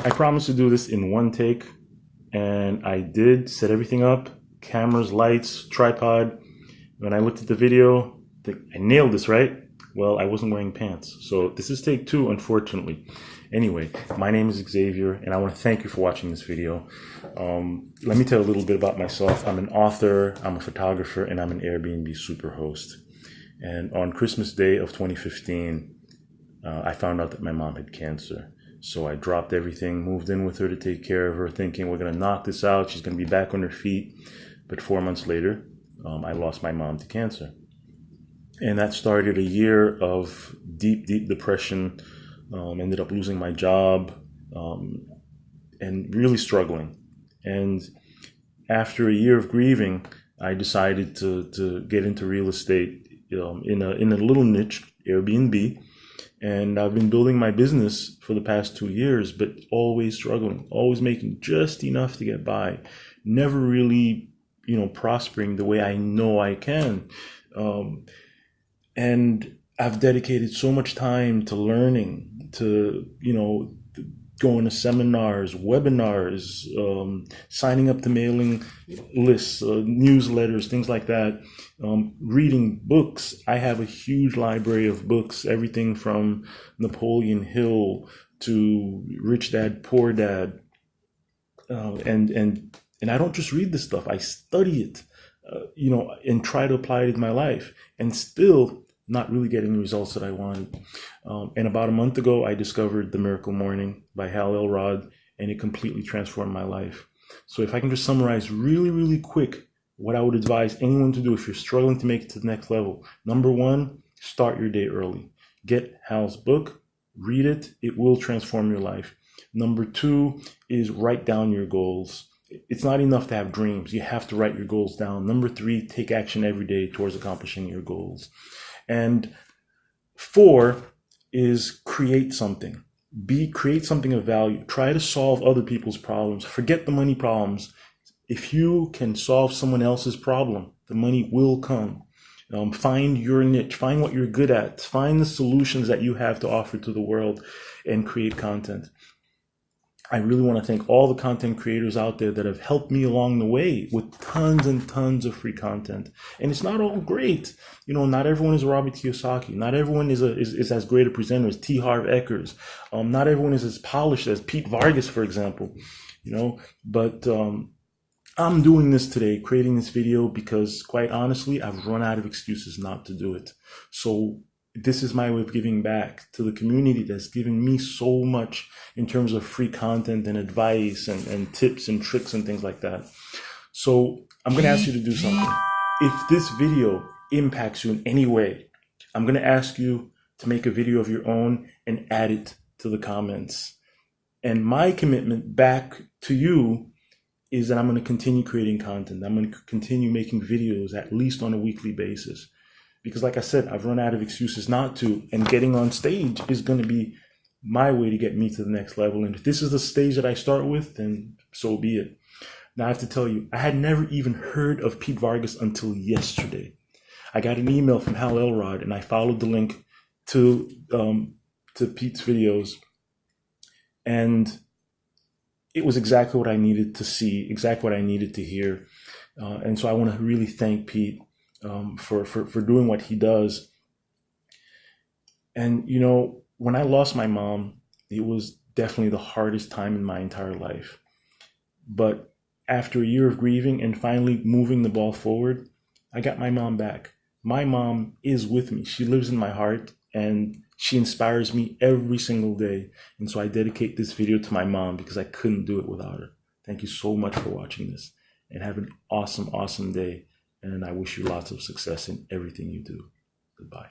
I promised to do this in one take, and I did set everything up, cameras, lights, tripod. When I looked at the video, I nailed this, right? Well, I wasn't wearing pants. So this is take 2, unfortunately. Anyway, my name is Xavier, and I want to thank you for watching this video. Let me tell you a little bit about myself. I'm an author, I'm a photographer, and I'm an Airbnb superhost. And on Christmas Day of 2015, I found out that my mom had cancer. So I dropped everything, moved in with her to take care of her, thinking we're going to knock this out. She's going to be back on her feet. But 4 months later, I lost my mom to cancer. And that started a year of deep, deep depression. Ended up losing my job and really struggling. And after a year of grieving, I decided to get into real estate in a little niche, Airbnb. And I've been building my business for the past 2 years, but always struggling, always making just enough to get by, never really, prospering the way I know I can. And I've dedicated so much time to learning, to, going to seminars, webinars, signing up to mailing lists, newsletters, things like that, reading books. I have a huge library of books, everything from Napoleon Hill to Rich Dad, Poor Dad. And I don't just read this stuff, I study it, and try to apply it in my life, and still not really getting the results that I wanted. And about a month ago, I discovered The Miracle Morning by Hal Elrod, and it completely transformed my life. So if I can just summarize really, really quick what I would advise anyone to do if you're struggling to make it to the next level. Number 1, start your day early. Get Hal's book, read it. It will transform your life. Number 2 is write down your goals. It's not enough to have dreams. You have to write your goals down. Number 3, take action every day towards accomplishing your goals. And 4 is create something. Create something of value. Try to solve other people's problems. Forget the money problems. If you can solve someone else's problem, the money will come. Find your niche. Find what you're good at. Find the solutions that you have to offer to the world and create content. I really want to thank all the content creators out there that have helped me along the way with tons and tons of free content. And it's not all great. Not everyone is Robert Kiyosaki. Not everyone is as great a presenter as T. Harv Ekers. Not everyone is as polished as Pete Vargas, for example. But I'm doing this today, creating this video, because quite honestly, I've run out of excuses not to do it. So this is my way of giving back to the community that's given me so much in terms of free content and advice and tips and tricks and things like that. So I'm going to ask you to do something. If this video impacts you in any way, I'm going to ask you to make a video of your own and add it to the comments. And my commitment back to you is that I'm going to continue creating content. I'm going to continue making videos at least on a weekly basis. Because like I said, I've run out of excuses not to, and getting on stage is going to be my way to get me to the next level. And if this is the stage that I start with, then so be it. Now I have to tell you, I had never even heard of Pete Vargas until yesterday. I got an email from Hal Elrod, and I followed the link to Pete's videos, and it was exactly what I needed to see, exactly what I needed to hear. And so I want to really thank Pete for doing what he does. And when I lost my mom, it was definitely the hardest time in my entire life. But after a year of grieving and finally moving the ball forward, I got my mom back. My mom is with me. She lives in my heart, and she inspires me every single day. And so I dedicate this video to my mom because I couldn't do it without her. Thank you so much for watching this, and have an awesome, awesome day. And I wish you lots of success in everything you do. Goodbye.